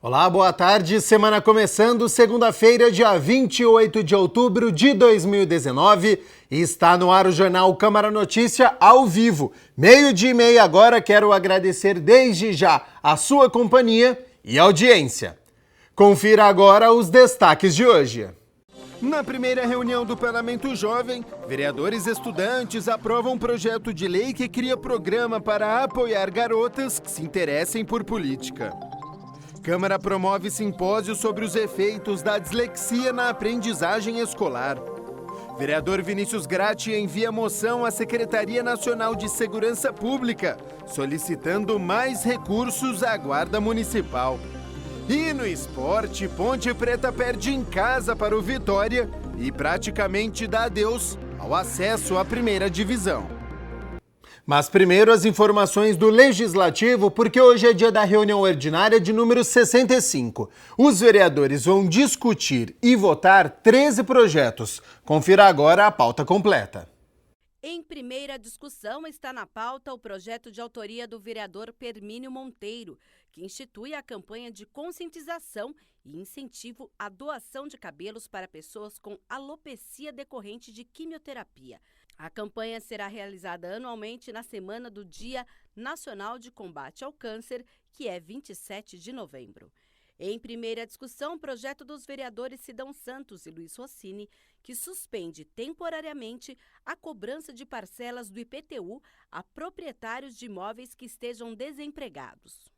Olá, boa tarde. Semana começando, segunda-feira, dia 28 de outubro de 2019. E está no ar o Jornal Câmara Notícia ao vivo. 12:30 agora. Quero agradecer desde já a sua companhia e audiência. Confira agora os destaques de hoje. Na primeira reunião do Parlamento Jovem, vereadores estudantes aprovam um projeto de lei que cria programa para apoiar garotas que se interessem por política. Câmara promove simpósio sobre os efeitos da dislexia na aprendizagem escolar. Vereador Vinícius Gratti envia moção à Secretaria Nacional de Segurança Pública, solicitando mais recursos à Guarda Municipal. E no esporte, Ponte Preta perde em casa para o Vitória e praticamente dá adeus ao acesso à primeira divisão. Mas primeiro as informações do Legislativo, porque hoje é dia da reunião ordinária de número 65. Os vereadores vão discutir e votar 13 projetos. Confira agora a pauta completa. Em primeira discussão está na pauta o projeto de autoria do vereador Permínio Monteiro, que institui a campanha de conscientização e incentivo à doação de cabelos para pessoas com alopecia decorrente de quimioterapia. A campanha será realizada anualmente na semana do Dia Nacional de Combate ao Câncer, que é 27 de novembro. Em primeira discussão, o projeto dos vereadores Sidão Santos e Luiz Rossini, que suspende temporariamente a cobrança de parcelas do IPTU a proprietários de imóveis que estejam desempregados.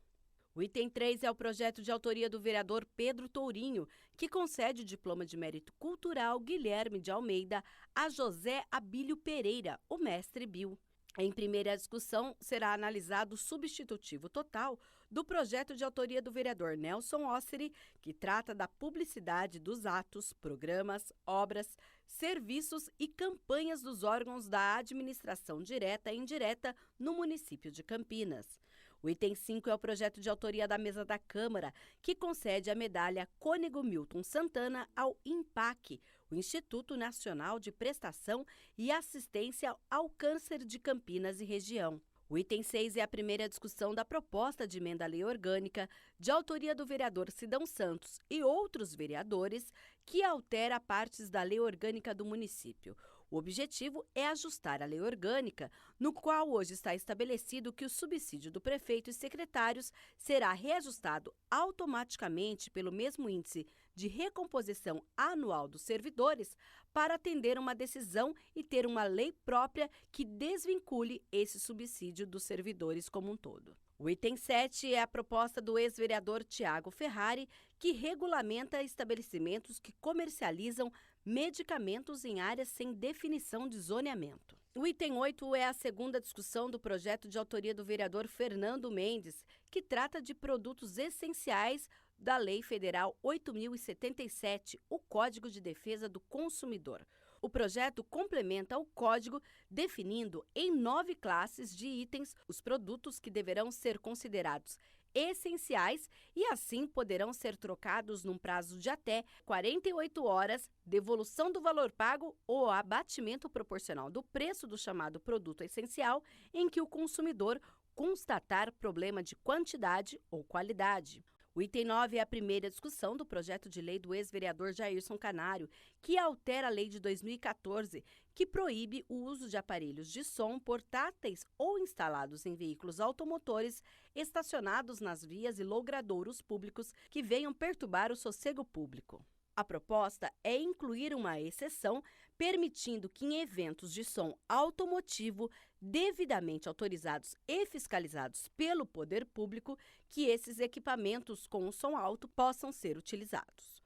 O item 3 é o projeto de autoria do vereador Pedro Tourinho, que concede o diploma de mérito cultural Guilherme de Almeida a José Abílio Pereira, o mestre Bill. Em primeira discussão, será analisado o substitutivo total do projeto de autoria do vereador Nelson Osseri, que trata da publicidade dos atos, programas, obras, serviços e campanhas dos órgãos da administração direta e indireta no município de Campinas. O item 5 é o projeto de autoria da mesa da Câmara, que concede a medalha Cônego Milton Santana ao INPAC, o Instituto Nacional de Prestação e Assistência ao Câncer de Campinas e região. O item 6 é a primeira discussão da proposta de emenda à lei orgânica, de autoria do vereador Sidão Santos e outros vereadores, que altera partes da lei orgânica do município. O objetivo é ajustar a lei orgânica, no qual hoje está estabelecido que o subsídio do prefeito e secretários será reajustado automaticamente pelo mesmo índice de recomposição anual dos servidores para atender uma decisão e ter uma lei própria que desvincule esse subsídio dos servidores como um todo. O item 7 é a proposta do ex-vereador Tiago Ferrari, que regulamenta estabelecimentos que comercializam medicamentos em áreas sem definição de zoneamento. O item 8 é a segunda discussão do projeto de autoria do vereador Fernando Mendes, que trata de produtos essenciais da Lei Federal 8.077, o Código de Defesa do Consumidor. O projeto complementa o código, definindo em 9 classes de itens os produtos que deverão ser considerados essenciais e assim poderão ser trocados num prazo de até 48 horas, devolução do valor pago ou abatimento proporcional do preço do chamado produto essencial em que o consumidor constatar problema de quantidade ou qualidade. O item 9 é a primeira discussão do projeto de lei do ex-vereador Jairson Canário, que altera a lei de 2014, que proíbe o uso de aparelhos de som portáteis ou instalados em veículos automotores estacionados nas vias e logradouros públicos que venham perturbar o sossego público. A proposta é incluir uma exceção, permitindo que em eventos de som automotivo devidamente autorizados e fiscalizados pelo poder público, que esses equipamentos com som alto possam ser utilizados.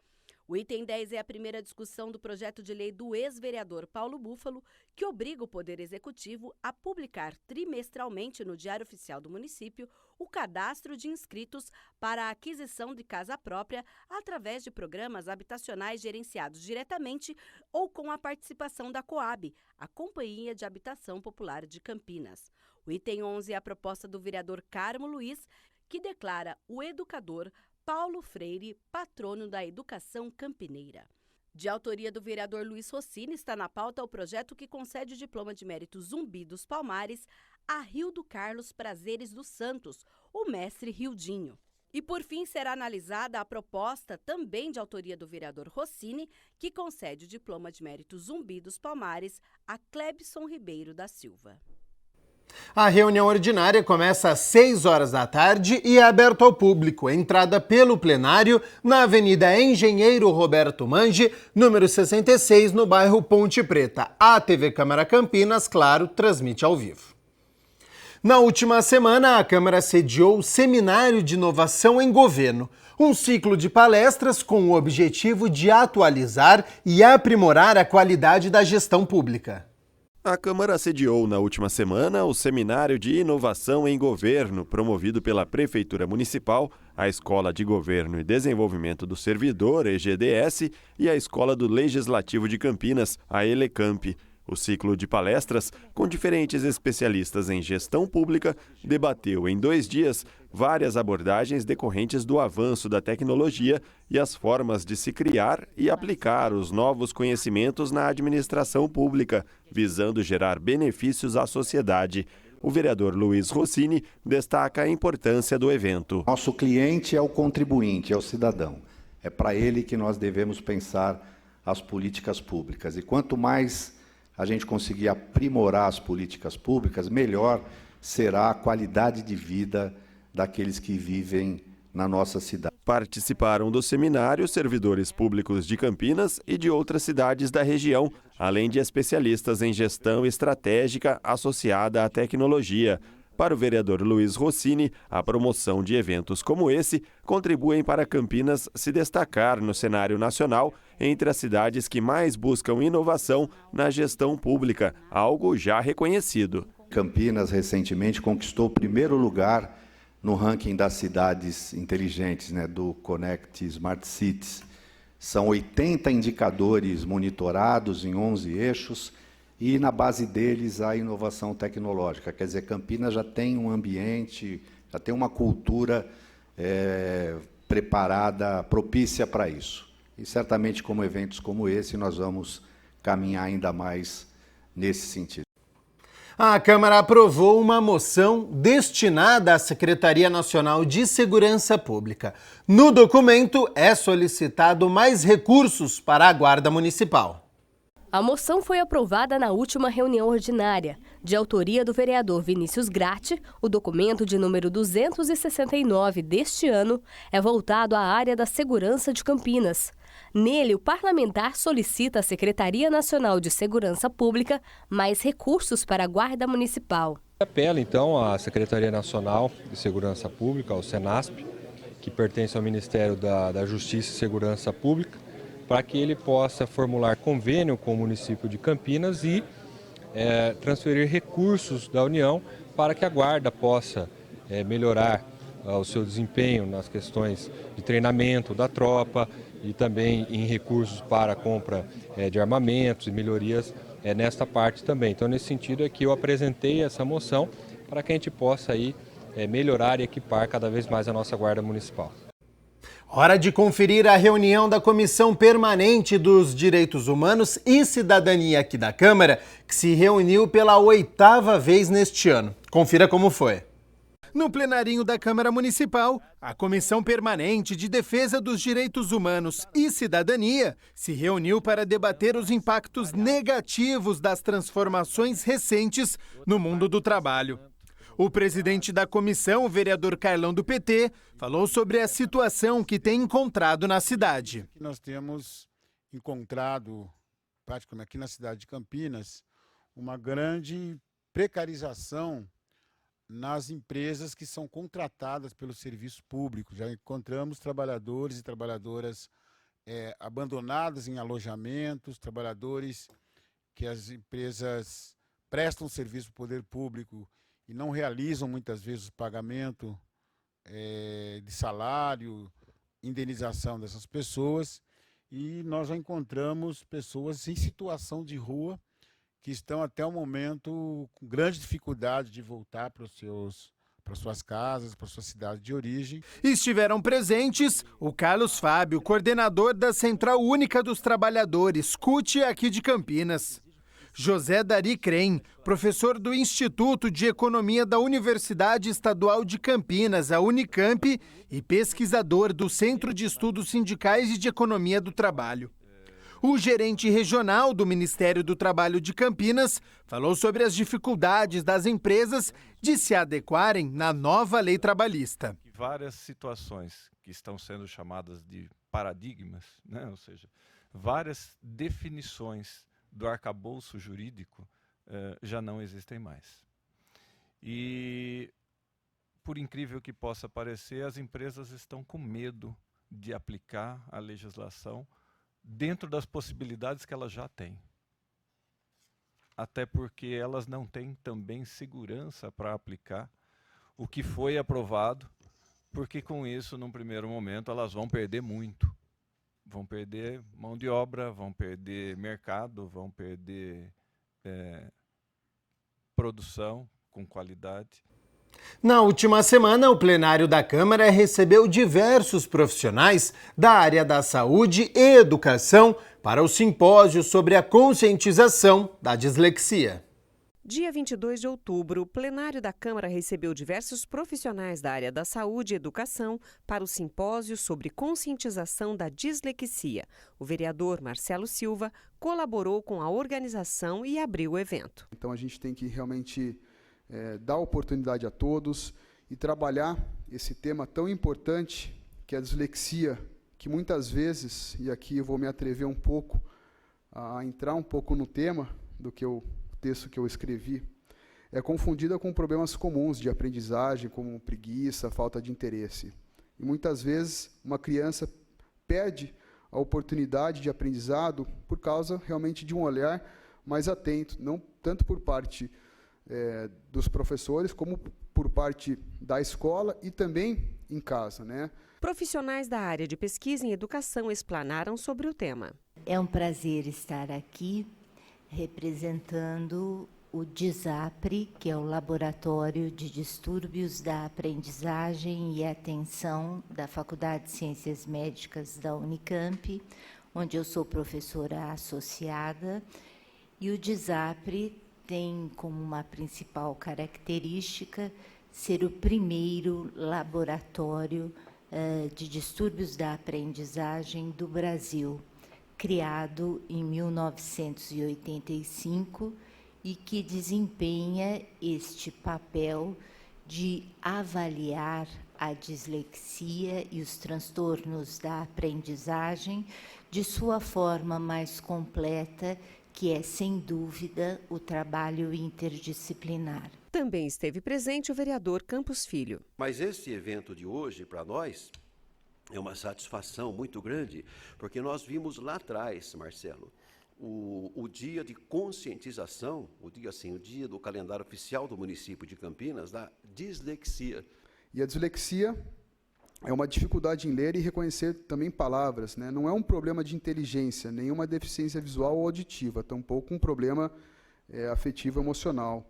O item 10 é a primeira discussão do projeto de lei do ex-vereador Paulo Búfalo, que obriga o Poder Executivo a publicar trimestralmente no Diário Oficial do Município o cadastro de inscritos para a aquisição de casa própria através de programas habitacionais gerenciados diretamente ou com a participação da Coab, a Companhia de Habitação Popular de Campinas. O item 11 é a proposta do vereador Carmo Luiz, que declara o educador Paulo Freire, patrono da educação campineira. De autoria do vereador Luiz Rossini, está na pauta o projeto que concede o diploma de mérito Zumbi dos Palmares a Rildo Carlos Prazeres dos Santos, o mestre Rildinho. E, por fim, será analisada a proposta, também de autoria do vereador Rossini, que concede o diploma de mérito Zumbi dos Palmares a Clebson Ribeiro da Silva. A reunião ordinária começa às 6 horas da tarde e é aberta ao público. Entrada pelo plenário na Avenida Engenheiro Roberto Mangi, número 66, no bairro Ponte Preta. A TV Câmara Campinas, claro, transmite ao vivo. Na última semana, a Câmara sediou o Seminário de Inovação em Governo, um ciclo de palestras com o objetivo de atualizar e aprimorar a qualidade da gestão pública. A Câmara sediou na última semana o Seminário de Inovação em Governo, promovido pela Prefeitura Municipal, a Escola de Governo e Desenvolvimento do Servidor, EGDS, e a Escola do Legislativo de Campinas, a ELECAMP. O ciclo de palestras, com diferentes especialistas em gestão pública, debateu em 2 dias várias abordagens decorrentes do avanço da tecnologia e as formas de se criar e aplicar os novos conhecimentos na administração pública, visando gerar benefícios à sociedade. O vereador Luiz Rossini destaca a importância do evento. Nosso cliente é o contribuinte, é o cidadão. É para ele que nós devemos pensar as políticas públicas. E quanto mais a gente conseguir aprimorar as políticas públicas, melhor será a qualidade de vida daqueles que vivem na nossa cidade. Participaram do seminário servidores públicos de Campinas e de outras cidades da região, além de especialistas em gestão estratégica associada à tecnologia. Para o vereador Luiz Rossini, a promoção de eventos como esse contribuem para Campinas se destacar no cenário nacional entre as cidades que mais buscam inovação na gestão pública, algo já reconhecido. Campinas recentemente conquistou o 1º lugar no ranking das cidades inteligentes, do Connect Smart Cities. São 80 indicadores monitorados em 11 eixos, e na base deles a inovação tecnológica. Quer dizer, Campinas já tem um ambiente, já tem uma cultura preparada, propícia para isso. E certamente, como eventos como esse, nós vamos caminhar ainda mais nesse sentido. A Câmara aprovou uma moção destinada à Secretaria Nacional de Segurança Pública. No documento é solicitado mais recursos para a Guarda Municipal. A moção foi aprovada na última reunião ordinária. De autoria do vereador Vinícius Gratti, o documento de número 269 deste ano é voltado à área da segurança de Campinas. Nele, o parlamentar solicita à Secretaria Nacional de Segurança Pública mais recursos para a Guarda Municipal. Apela, então, à Secretaria Nacional de Segurança Pública, ao Senasp, que pertence ao Ministério da Justiça e Segurança Pública, para que ele possa formular convênio com o município de Campinas e transferir recursos da União para que a Guarda possa melhorar o seu desempenho nas questões de treinamento da tropa e também em recursos para a compra de armamentos e melhorias nesta parte também. Então, nesse sentido é que eu apresentei essa moção para que a gente possa aí, melhorar e equipar cada vez mais a nossa Guarda Municipal. Hora de conferir a reunião da Comissão Permanente dos Direitos Humanos e Cidadania aqui da Câmara, que se reuniu pela 8ª vez neste ano. Confira como foi. No plenarinho da Câmara Municipal, a Comissão Permanente de Defesa dos Direitos Humanos e Cidadania se reuniu para debater os impactos negativos das transformações recentes no mundo do trabalho. O presidente da comissão, o vereador Carlão do PT, falou sobre a situação que tem encontrado na cidade. Nós temos encontrado, praticamente aqui na cidade de Campinas, uma grande precarização nas empresas que são contratadas pelo serviço público. Já encontramos trabalhadores e trabalhadoras abandonadas em alojamentos, trabalhadores que as empresas prestam serviço para o poder público e não realizam muitas vezes o pagamento de salário, indenização dessas pessoas, e nós já encontramos pessoas em situação de rua que estão até o momento com grande dificuldade de voltar para suas casas, para sua cidade de origem. Estiveram presentes o Carlos Fábio, coordenador da Central Única dos Trabalhadores, CUT, aqui de Campinas. José Dari Crem, professor do Instituto de Economia da Universidade Estadual de Campinas, a Unicamp, e pesquisador do Centro de Estudos Sindicais e de Economia do Trabalho. O gerente regional do Ministério do Trabalho de Campinas falou sobre as dificuldades das empresas de se adequarem na nova lei trabalhista. Várias situações que estão sendo chamadas de paradigmas, né? Ou seja, várias definições do arcabouço jurídico já não existem mais. E, por incrível que possa parecer, as empresas estão com medo de aplicar a legislação dentro das possibilidades que elas já têm. Até porque elas não têm também segurança para aplicar o que foi aprovado, porque com isso, num primeiro momento, elas vão perder muito. Vão perder mão de obra, vão perder mercado, vão perder produção com qualidade. Na última semana, o plenário da Câmara recebeu diversos profissionais da área da saúde e educação para o simpósio sobre a conscientização da dislexia. Dia 22 de outubro, o plenário da Câmara recebeu diversos profissionais da área da saúde e educação para o simpósio sobre conscientização da dislexia. O vereador Marcelo Silva colaborou com a organização e abriu o evento. Então a gente tem que realmente dar oportunidade a todos e trabalhar esse tema tão importante que é a dislexia, que muitas vezes, e aqui eu vou me atrever um pouco a entrar um pouco no tema do que o texto que eu escrevi, é confundida com problemas comuns de aprendizagem, como preguiça, falta de interesse. E muitas vezes uma criança perde a oportunidade de aprendizado por causa realmente de um olhar mais atento, não tanto por parte dos professores, como por parte da escola e também em casa, né? Profissionais da área de pesquisa em educação explanaram sobre o tema. É um prazer estar aqui representando o DISAPRE, que é o Laboratório de Distúrbios da Aprendizagem e Atenção da Faculdade de Ciências Médicas da Unicamp, onde eu sou professora associada, e o DISAPRE tem como uma principal característica ser o primeiro laboratório de distúrbios da aprendizagem do Brasil, criado em 1985 e que desempenha este papel de avaliar a dislexia e os transtornos da aprendizagem de sua forma mais completa, que é, sem dúvida, o trabalho interdisciplinar. Também esteve presente o vereador Campos Filho. Mas esse evento de hoje, para nós, é uma satisfação muito grande, porque nós vimos lá atrás, Marcelo, o dia de conscientização, o dia do calendário oficial do município de Campinas, da dislexia. E a dislexia é uma dificuldade em ler e reconhecer também palavras, né? Não é um problema de inteligência, nenhuma deficiência visual ou auditiva, tampouco um problema afetivo emocional.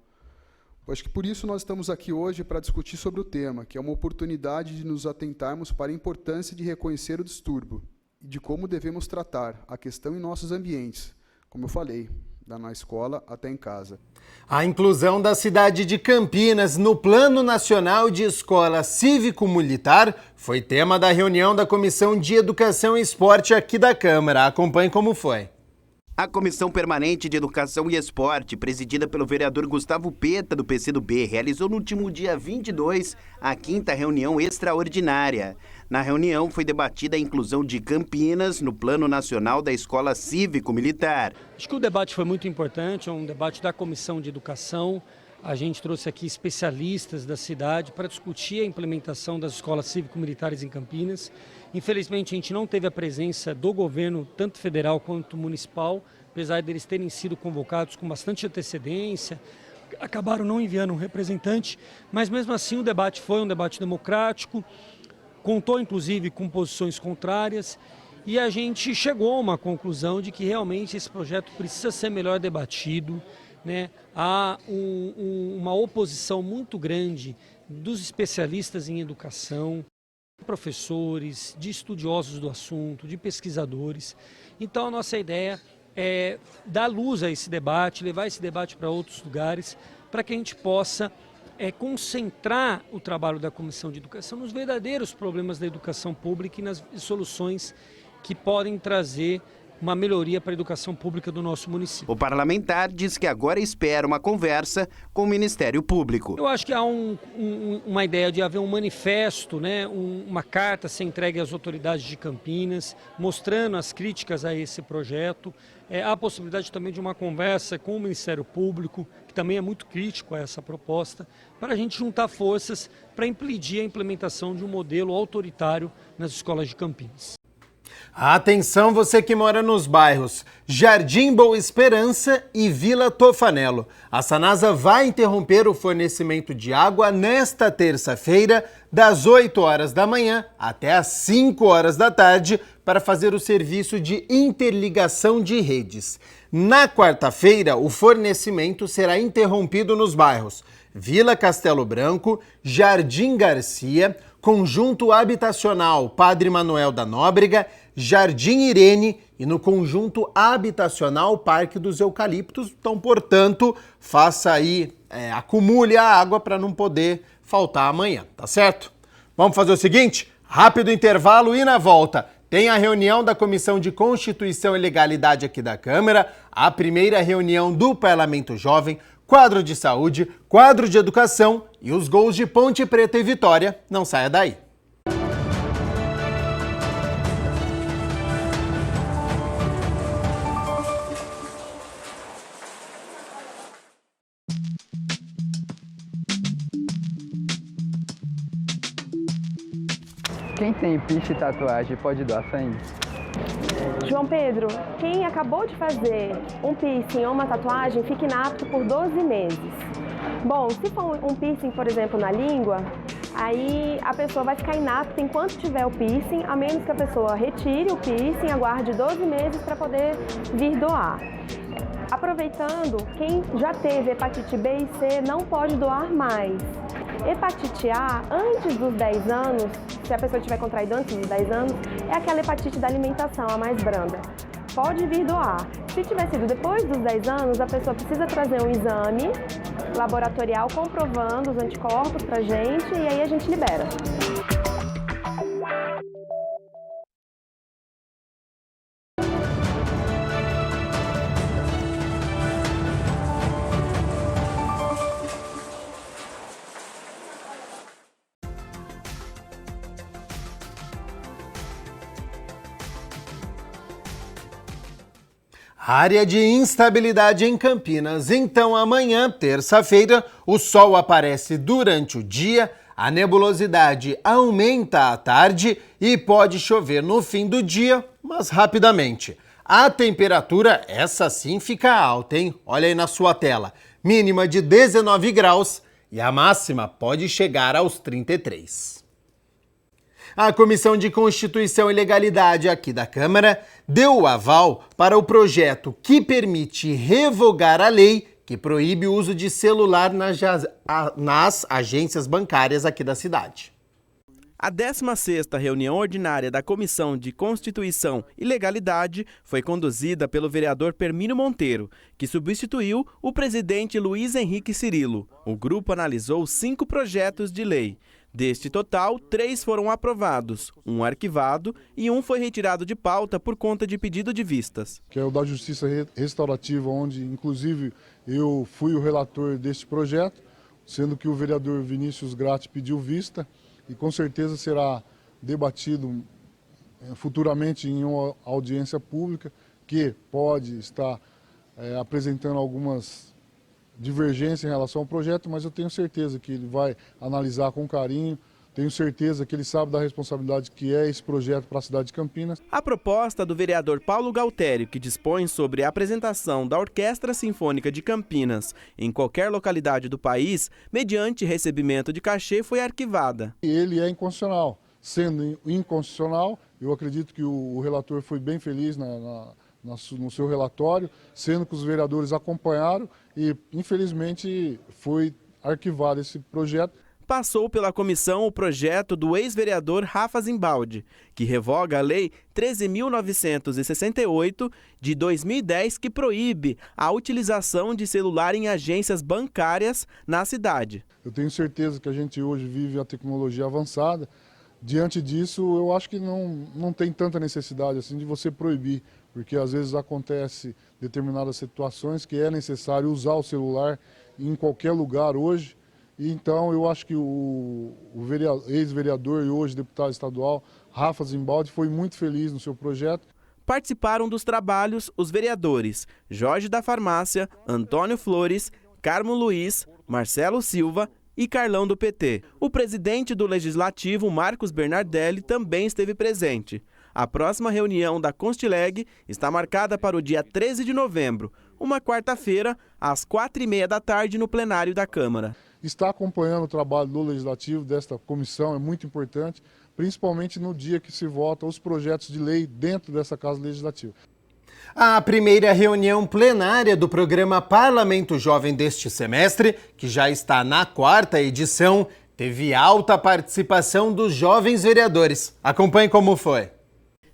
Eu acho que por isso nós estamos aqui hoje para discutir sobre o tema, que é uma oportunidade de nos atentarmos para a importância de reconhecer o distúrbio e de como devemos tratar a questão em nossos ambientes, como eu falei, na escola até em casa. A inclusão da cidade de Campinas no Plano Nacional de Escola Cívico-Militar foi tema da reunião da Comissão de Educação e Esporte aqui da Câmara. Acompanhe como foi. A Comissão Permanente de Educação e Esporte, presidida pelo vereador Gustavo Peta, do PCdoB, realizou no último dia 22 a 5ª reunião extraordinária. Na reunião foi debatida a inclusão de Campinas no Plano Nacional da Escola Cívico-Militar. Acho que o debate foi muito importante, é um debate da Comissão de Educação. A gente trouxe aqui especialistas da cidade para discutir a implementação das escolas cívico-militares em Campinas. Infelizmente, a gente não teve a presença do governo, tanto federal quanto municipal, apesar deles terem sido convocados com bastante antecedência, acabaram não enviando um representante, mas mesmo assim o debate foi um debate democrático, contou inclusive com posições contrárias e a gente chegou a uma conclusão de que realmente esse projeto precisa ser melhor debatido, né? Há uma oposição muito grande dos especialistas em educação, professores, de estudiosos do assunto, de pesquisadores. Então a nossa ideia dar luz a esse debate, levar esse debate para outros lugares, para que a gente possa concentrar o trabalho da Comissão de Educação nos verdadeiros problemas da educação pública e nas soluções que podem trazer uma melhoria para a educação pública do nosso município. O parlamentar diz que agora espera uma conversa com o Ministério Público. Eu acho que há uma ideia de haver um manifesto, né, uma carta a ser entregue às autoridades de Campinas, mostrando as críticas a esse projeto. Há a possibilidade também de uma conversa com o Ministério Público, que também é muito crítico a essa proposta, para a gente juntar forças para impedir a implementação de um modelo autoritário nas escolas de Campinas. Atenção você que mora nos bairros Jardim Boa Esperança e Vila Tofanelo. A Sanasa vai interromper o fornecimento de água nesta terça-feira, das 8 horas da manhã até as 5 horas da tarde, para fazer o serviço de interligação de redes. Na quarta-feira, o fornecimento será interrompido nos bairros Vila Castelo Branco, Jardim Garcia, Conjunto Habitacional Padre Manuel da Nóbrega, Jardim Irene e no Conjunto Habitacional Parque dos Eucaliptos. Então, portanto, faça aí, acumule a água para não poder faltar amanhã, tá certo? Vamos fazer o seguinte, rápido intervalo e na volta tem a reunião da Comissão de Constituição e Legalidade aqui da Câmara, a primeira reunião do Parlamento Jovem, quadro de saúde, quadro de educação e os gols de Ponte Preta e Vitória. Não saia daí. Quem tem piercing e tatuagem pode doar sangue? João Pedro, quem acabou de fazer um piercing ou uma tatuagem fica inapto por 12 meses. Bom, se for um piercing, por exemplo, na língua, aí a pessoa vai ficar inapta enquanto tiver o piercing, a menos que a pessoa retire o piercing, aguarde 12 meses para poder vir doar. Aproveitando, quem já teve hepatite B e C não pode doar mais. Hepatite A, antes dos 10 anos, se a pessoa tiver contraído antes dos 10 anos, é aquela hepatite da alimentação, a mais branda. Pode vir doar. Se tiver sido depois dos 10 anos, a pessoa precisa trazer um exame laboratorial comprovando os anticorpos pra gente e aí a gente libera. Área de instabilidade em Campinas. Então, amanhã, terça-feira, o sol aparece durante o dia, a nebulosidade aumenta à tarde e pode chover no fim do dia, mas rapidamente. A temperatura, essa sim, fica alta, hein? Olha aí na sua tela. Mínima de 19 graus e a máxima pode chegar aos 33. A Comissão de Constituição e Legalidade aqui da Câmara deu o aval para o projeto que permite revogar a lei que proíbe o uso de celular nas agências bancárias aqui da cidade. A 16ª reunião ordinária da Comissão de Constituição e Legalidade foi conduzida pelo vereador Permínio Monteiro, que substituiu o presidente Luiz Henrique Cirilo. O grupo analisou 5 projetos de lei. Deste total, 3 foram aprovados, 1 arquivado e 1 foi retirado de pauta por conta de pedido de vistas. Que é o da Justiça Restaurativa, onde inclusive eu fui o relator deste projeto, sendo que o vereador Vinícius Gratti pediu vista e com certeza será debatido futuramente em uma audiência pública que pode estar apresentando algumas divergências em relação ao projeto, mas eu tenho certeza que ele vai analisar com carinho, tenho certeza que ele sabe da responsabilidade que é esse projeto para a cidade de Campinas. A proposta do vereador Paulo Galtério, que dispõe sobre a apresentação da Orquestra Sinfônica de Campinas em qualquer localidade do país, mediante recebimento de cachê, foi arquivada. Ele é inconstitucional. Sendo inconstitucional, eu acredito que o relator foi bem feliz no seu relatório, sendo que os vereadores acompanharam e, infelizmente, foi arquivado esse projeto. passou pela comissão o projeto do ex-vereador Rafa Zimbaldi, que revoga a Lei 13.968 de 2010, que proíbe a utilização de celular em agências bancárias na cidade. Eu tenho certeza que a gente hoje vive a tecnologia avançada. Diante disso, eu acho que não tem tanta necessidade assim de você proibir, porque às vezes acontece determinadas situações que é necessário usar o celular em qualquer lugar hoje. E então eu acho que o ex-vereador e hoje deputado estadual, Rafa Zimbaldi, foi muito feliz no seu projeto. Participaram dos trabalhos os vereadores Jorge da Farmácia, Antônio Flores, Carmo Luiz, Marcelo Silva e Carlão do PT. O presidente do Legislativo, Marcos Bernardelli, também esteve presente. A próxima reunião da Constileg está marcada para o dia 13 de novembro, uma quarta-feira, às 4h30 da tarde, no plenário da Câmara. Estar acompanhando o trabalho do Legislativo, desta comissão, é muito importante, principalmente no dia que se vota os projetos de lei dentro dessa Casa Legislativa. A primeira reunião plenária do programa Parlamento Jovem deste semestre, que já está na 4ª edição, teve alta participação dos jovens vereadores. Acompanhe como foi.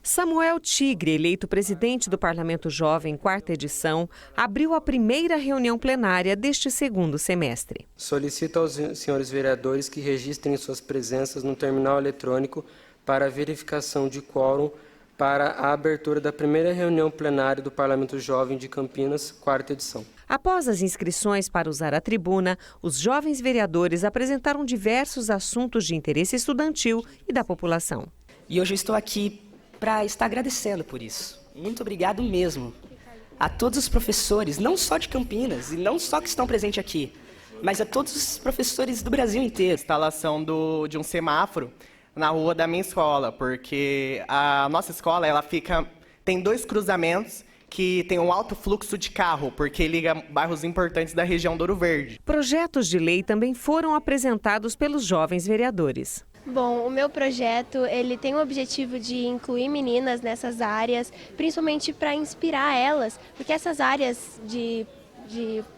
Samuel Tigre, eleito presidente do Parlamento Jovem, 4ª edição, abriu a primeira reunião plenária deste segundo semestre. Solicito aos senhores vereadores que registrem suas presenças no terminal eletrônico para a verificação de quórum para a abertura da primeira reunião plenária do Parlamento Jovem de Campinas, 4ª edição. Após as inscrições para usar a tribuna, os jovens vereadores apresentaram diversos assuntos de interesse estudantil e da população. E hoje eu estou aqui para estar agradecendo por isso. Muito obrigado mesmo a todos os professores, não só de Campinas e não só que estão presentes aqui, mas a todos os professores do Brasil inteiro. Instalação de um semáforo na rua da minha escola, porque a nossa escola tem 2 cruzamentos que tem um alto fluxo de carro, porque liga bairros importantes da região do Ouro Verde. Projetos de lei também foram apresentados pelos jovens vereadores. Bom, o meu projeto ele tem o objetivo de incluir meninas nessas áreas, principalmente para inspirar elas, porque essas áreas de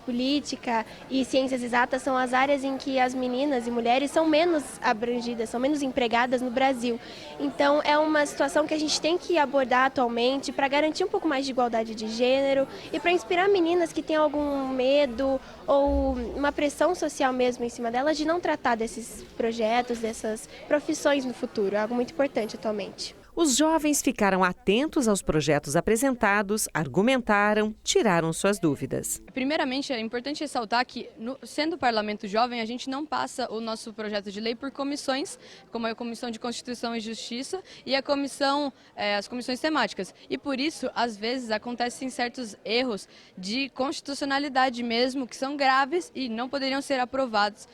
política e ciências exatas são as áreas em que as meninas e mulheres são menos abrangidas, são menos empregadas no Brasil. Então é uma situação que a gente tem que abordar atualmente para garantir um pouco mais de igualdade de gênero e para inspirar meninas que têm algum medo ou uma pressão social mesmo em cima delas de não tratar desses projetos, dessas profissões no futuro. É algo muito importante atualmente. Os jovens ficaram atentos aos projetos apresentados, argumentaram, tiraram suas dúvidas. Primeiramente, é importante ressaltar que, sendo Parlamento Jovem, a gente não passa o nosso projeto de lei por comissões, como a Comissão de Constituição e Justiça e as comissões temáticas. E por isso, às vezes, acontecem certos erros de constitucionalidade mesmo, que são graves e não poderiam ser aprovados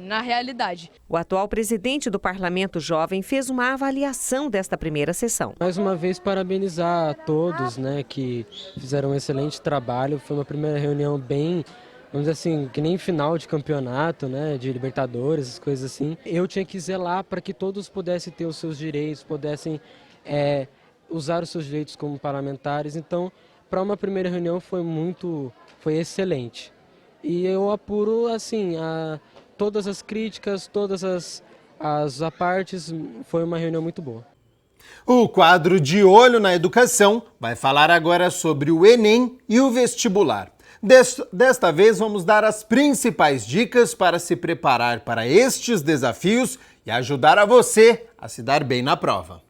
na realidade. O atual presidente do Parlamento Jovem fez uma avaliação desta primeira sessão. Mais uma vez, parabenizar a todos, que fizeram um excelente trabalho. Foi uma primeira reunião bem, vamos dizer assim, que nem final de campeonato, de Libertadores, as coisas assim. Eu tinha que zelar para que todos pudessem ter os seus direitos, pudessem usar os seus direitos como parlamentares. Então, para uma primeira reunião foi excelente. E eu apuro, assim, todas as críticas, todas as apartes, foi uma reunião muito boa. O quadro De Olho na Educação vai falar agora sobre o Enem e o vestibular. Desta vez vamos dar as principais dicas para se preparar para estes desafios e ajudar a você a se dar bem na prova.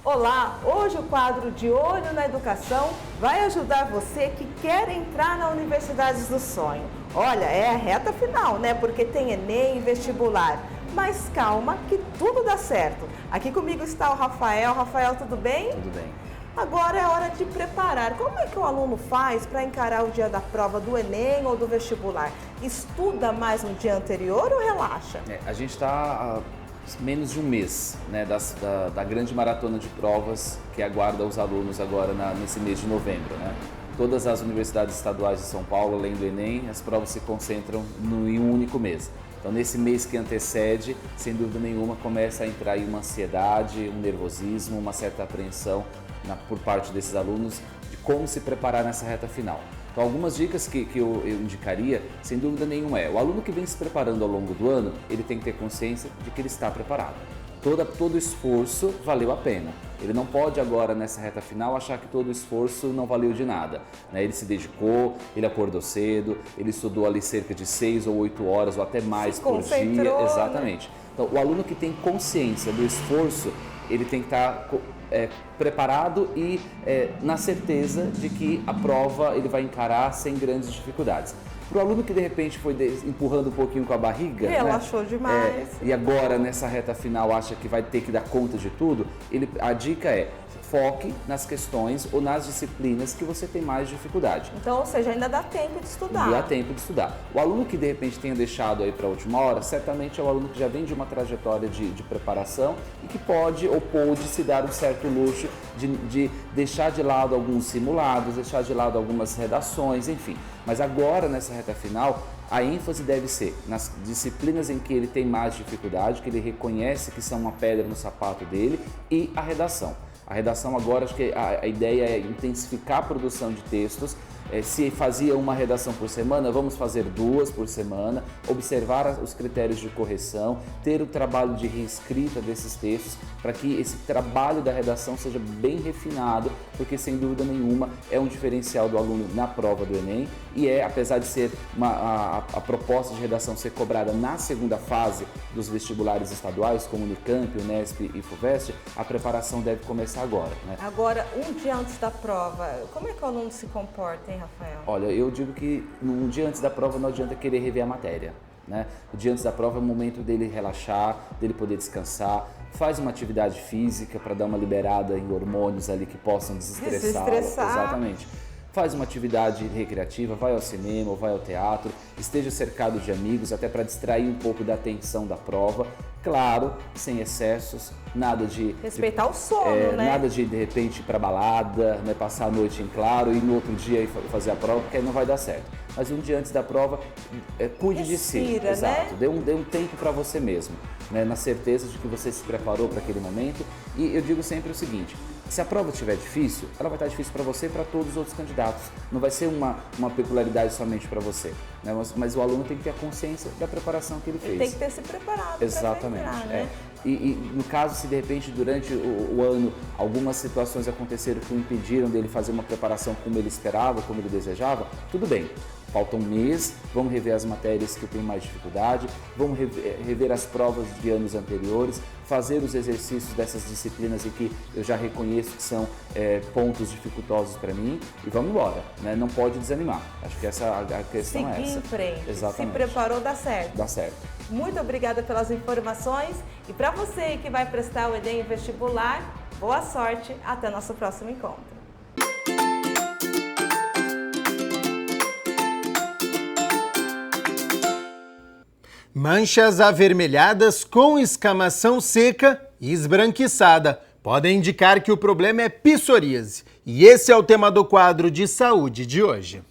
Olá, hoje o quadro De Olho na Educação vai ajudar você que quer entrar na Universidade do Sonho. Olha, é a reta final, Porque tem Enem e vestibular. Mas calma que tudo dá certo. Aqui comigo está o Rafael. Rafael, tudo bem? Tudo bem. Agora é hora de preparar. Como é que o aluno faz para encarar o dia da prova do Enem ou do vestibular? Estuda mais no dia anterior ou relaxa? A gente está menos de um mês da grande maratona de provas que aguarda os alunos agora nesse mês de novembro. Todas as universidades estaduais de São Paulo, além do Enem, as provas se concentram em um único mês. Então, nesse mês que antecede, sem dúvida nenhuma, começa a entrar aí uma ansiedade, um nervosismo, uma certa apreensão por parte desses alunos de como se preparar nessa reta final. Então, algumas dicas que eu indicaria, sem dúvida nenhuma, o aluno que vem se preparando ao longo do ano, ele tem que ter consciência de que ele está preparado. Todo esforço valeu a pena. Ele não pode agora, nessa reta final, achar que todo esforço não valeu de nada. Ele se dedicou, ele acordou cedo, ele estudou ali cerca de 6 ou 8 horas ou até mais por dia. Exatamente. Então, o aluno que tem consciência do esforço, ele tem que estar preparado e na certeza de que a prova ele vai encarar sem grandes dificuldades. Para o aluno que de repente foi empurrando um pouquinho com a barriga, relaxou demais, e agora nessa reta final acha que vai ter que dar conta de tudo, a dica é: foque nas questões ou nas disciplinas que você tem mais dificuldade. Então, ou seja, ainda dá tempo de estudar. Dá tempo de estudar. O aluno que de repente tenha deixado aí para a última hora, certamente é o aluno que já vem de uma trajetória de preparação e que pode ou pôde se dar um certo luxo de deixar de lado alguns simulados, deixar de lado algumas redações, enfim. Mas agora, nessa reta final, a ênfase deve ser nas disciplinas em que ele tem mais dificuldade, que ele reconhece que são uma pedra no sapato dele, e a redação. A redação agora, acho que a ideia é intensificar a produção de textos. Se fazia uma redação por semana, vamos fazer 2 por semana, observar os critérios de correção, ter o trabalho de reescrita desses textos, para que esse trabalho da redação seja bem refinado, porque sem dúvida nenhuma é um diferencial do aluno na prova do Enem e apesar de ser a proposta de redação ser cobrada na segunda fase dos vestibulares estaduais, como Unicamp, Unesp e FUVEST, a preparação deve começar agora. Agora, um dia antes da prova, como é que o aluno se comporta, hein, Rafael? Olha, eu digo que um dia antes da prova não adianta querer rever a matéria. O dia antes da prova é o momento dele relaxar, dele poder descansar. Faz uma atividade física para dar uma liberada em hormônios ali que possam desestressá-lo. Exatamente. Faz uma atividade recreativa, vai ao cinema, vai ao teatro, esteja cercado de amigos, até para distrair um pouco da tensão da prova. Claro, sem excessos, nada de... Respeitar o sono, Nada de repente ir para balada, passar a noite em claro e no outro dia ir fazer a prova, porque aí não vai dar certo. Mas um dia antes da prova, cuide de si. Exato. Dê um tempo para você mesmo, na certeza de que você se preparou para aquele momento. E eu digo sempre o seguinte: se a prova estiver difícil, ela vai estar difícil para você e para todos os outros candidatos. Não vai ser uma peculiaridade somente para você. Mas o aluno tem que ter a consciência da preparação que ele fez. Ele tem que ter se preparado. Exatamente. Pra entrar, E no caso, se de repente durante o ano algumas situações aconteceram que o impediram dele fazer uma preparação como ele esperava, como ele desejava, tudo bem. Falta um mês, vamos rever as matérias que eu tenho mais dificuldade, vamos rever as provas de anos anteriores, fazer os exercícios dessas disciplinas em que eu já reconheço que são pontos dificultosos para mim e vamos embora, Não pode desanimar. Acho que a questão é essa. Seguir em frente. Exatamente. Se preparou, dá certo. Dá certo. Muito obrigada pelas informações e para você que vai prestar o Enem vestibular, boa sorte, até nosso próximo encontro. Manchas avermelhadas com escamação seca e esbranquiçada podem indicar que o problema é psoríase. E esse é o tema do quadro de saúde de hoje.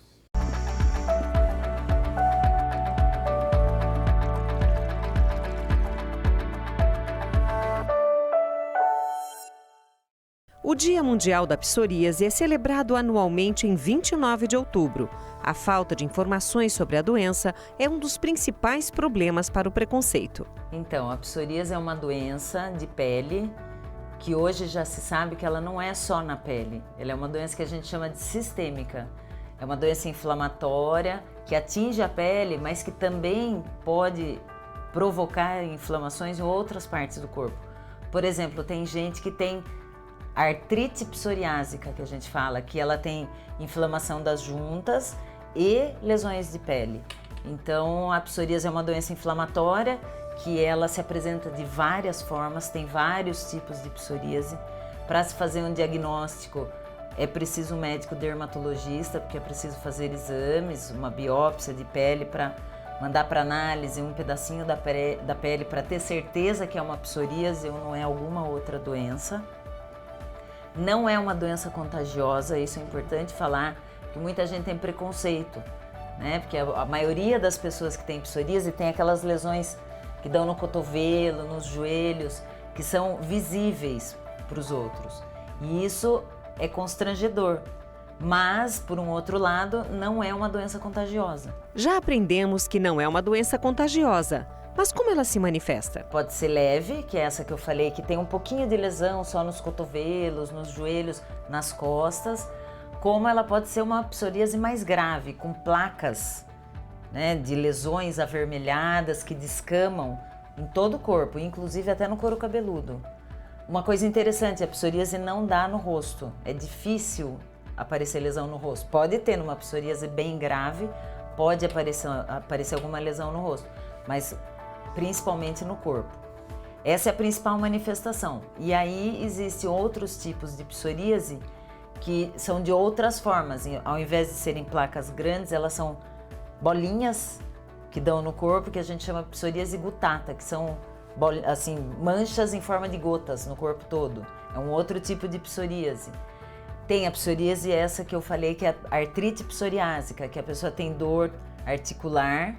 O Dia Mundial da Psoríase é celebrado anualmente em 29 de outubro. A falta de informações sobre a doença é um dos principais problemas para o preconceito. Então, a psoríase é uma doença de pele que hoje já se sabe que ela não é só na pele. Ela é uma doença que a gente chama de sistêmica. É uma doença inflamatória que atinge a pele, mas que também pode provocar inflamações em outras partes do corpo. Por exemplo, tem gente que tem artrite psoriásica, que a gente fala, que ela tem inflamação das juntas e lesões de pele. Então, a psoríase é uma doença inflamatória que ela se apresenta de várias formas, tem vários tipos de psoríase. Para se fazer um diagnóstico, é preciso um médico dermatologista, porque é preciso fazer exames, uma biópsia de pele para mandar para análise um pedacinho da pele para ter certeza que é uma psoríase ou não é alguma outra doença. Não é uma doença contagiosa, isso é importante falar, que muita gente tem preconceito, Porque a maioria das pessoas que tem psoríase tem aquelas lesões que dão no cotovelo, nos joelhos, que são visíveis para os outros. E isso é constrangedor, Mas, por um outro lado, não é uma doença contagiosa. Já aprendemos que não é uma doença contagiosa, mas como ela se manifesta? Pode ser leve, que é essa que eu falei, que tem um pouquinho de lesão só nos cotovelos, nos joelhos, nas costas, como ela pode ser uma psoríase mais grave, com placas, né, de lesões avermelhadas que descamam em todo o corpo, inclusive até no couro cabeludo. Uma coisa interessante, a psoríase não dá no rosto, é difícil aparecer lesão no rosto. Pode ter numa psoríase bem grave, pode aparecer alguma lesão no rosto, mas principalmente no corpo. Essa é a principal manifestação. E aí existem outros tipos de psoríase que são de outras formas. Ao invés de serem placas grandes, elas são bolinhas que dão no corpo, que a gente chama de psoríase gutata, que são assim, manchas em forma de gotas no corpo todo. É um outro tipo de psoríase. Tem a psoríase essa que eu falei, que é a artrite psoriásica, que a pessoa tem dor articular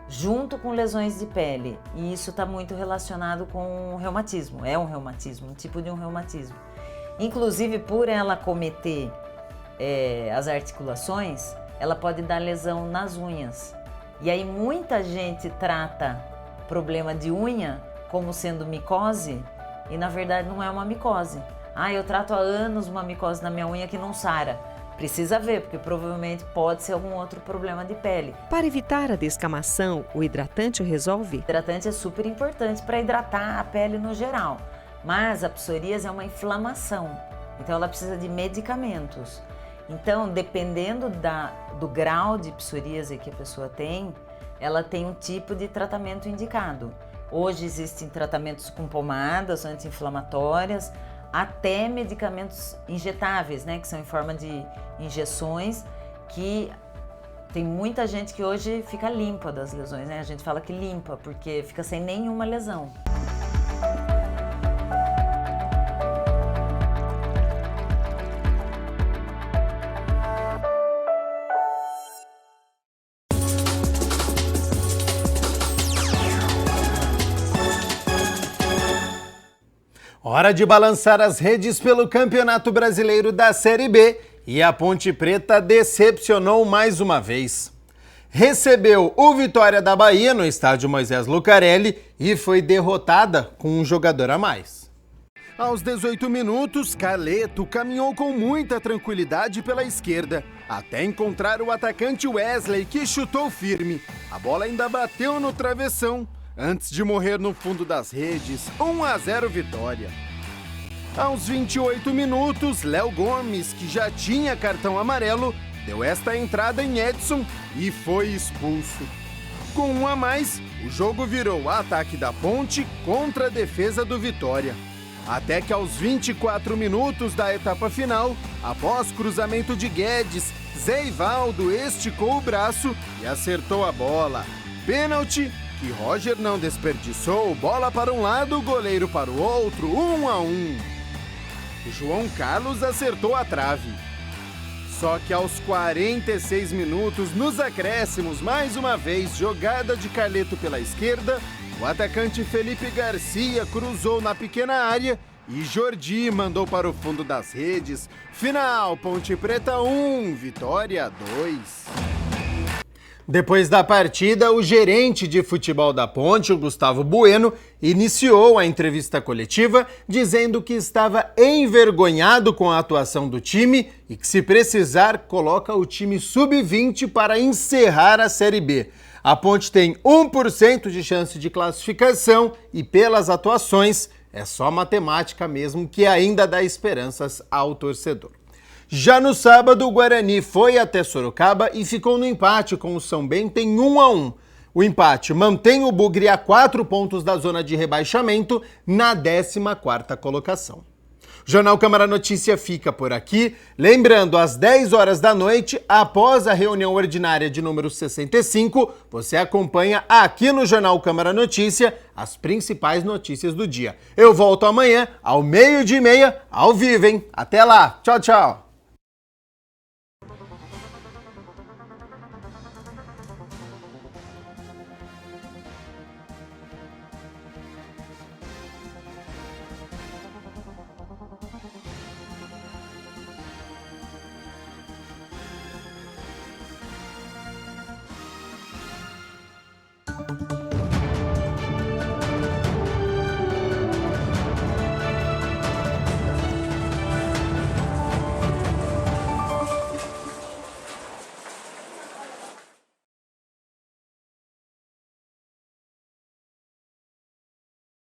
junto com lesões de pele. E isso está muito relacionado com o reumatismo. É um reumatismo, um tipo de um reumatismo. Inclusive, por ela cometer as articulações, ela pode dar lesão nas unhas. E aí muita gente trata problema de unha como sendo micose e na verdade não é uma micose. Eu trato há anos uma micose na minha unha que não sara. Precisa ver, porque provavelmente pode ser algum outro problema de pele. Para evitar a descamação, o hidratante resolve? O hidratante é super importante para hidratar a pele no geral, mas a psoríase é uma inflamação, então ela precisa de medicamentos. Então, dependendo do grau de psoríase que a pessoa tem, ela tem um tipo de tratamento indicado. Hoje existem tratamentos com pomadas anti-inflamatórias, até medicamentos injetáveis, né, que são em forma de injeções, que tem muita gente que hoje fica limpa das lesões, né? A gente fala que limpa, porque fica sem nenhuma lesão. Hora de balançar as redes pelo Campeonato Brasileiro da Série B e a Ponte Preta decepcionou mais uma vez. Recebeu o Vitória da Bahia no estádio Moisés Lucarelli e foi derrotada com um jogador a mais. Aos 18 minutos, Carleto caminhou com muita tranquilidade pela esquerda, até encontrar o atacante Wesley, que chutou firme. A bola ainda bateu no travessão, antes de morrer no fundo das redes. 1-0 Vitória. Aos 28 minutos, Léo Gomes, que já tinha cartão amarelo, deu esta entrada em Edson e foi expulso. Com um a mais, o jogo virou ataque da Ponte contra a defesa do Vitória. Até que aos 24 minutos da etapa final, após cruzamento de Guedes, Zé Ivaldo esticou o braço e acertou a bola. Pênalti que Roger não desperdiçou, bola para um lado, goleiro para o outro, 1-1. João Carlos acertou a trave. Só que aos 46 minutos, nos acréscimos, mais uma vez, jogada de Carleto pela esquerda, o atacante Felipe Garcia cruzou na pequena área e Jordi mandou para o fundo das redes. Final, Ponte Preta 1, Vitória 2. Depois da partida, o gerente de futebol da Ponte, o Gustavo Bueno, iniciou a entrevista coletiva dizendo que estava envergonhado com a atuação do time e que, se precisar, coloca o time sub-20 para encerrar a Série B. A Ponte tem 1% de chance de classificação e, pelas atuações, é só matemática mesmo que ainda dá esperanças ao torcedor. Já no sábado, o Guarani foi até Sorocaba e ficou no empate com o São Bento em 1-1. O empate mantém o Bugre a 4 pontos da zona de rebaixamento na 14ª colocação. O Jornal Câmara Notícia fica por aqui. Lembrando, às 10 horas da noite, após a reunião ordinária de número 65, você acompanha aqui no Jornal Câmara Notícia as principais notícias do dia. Eu volto amanhã, ao 12:30, ao vivo, hein? Até lá! Tchau, tchau! Brasil.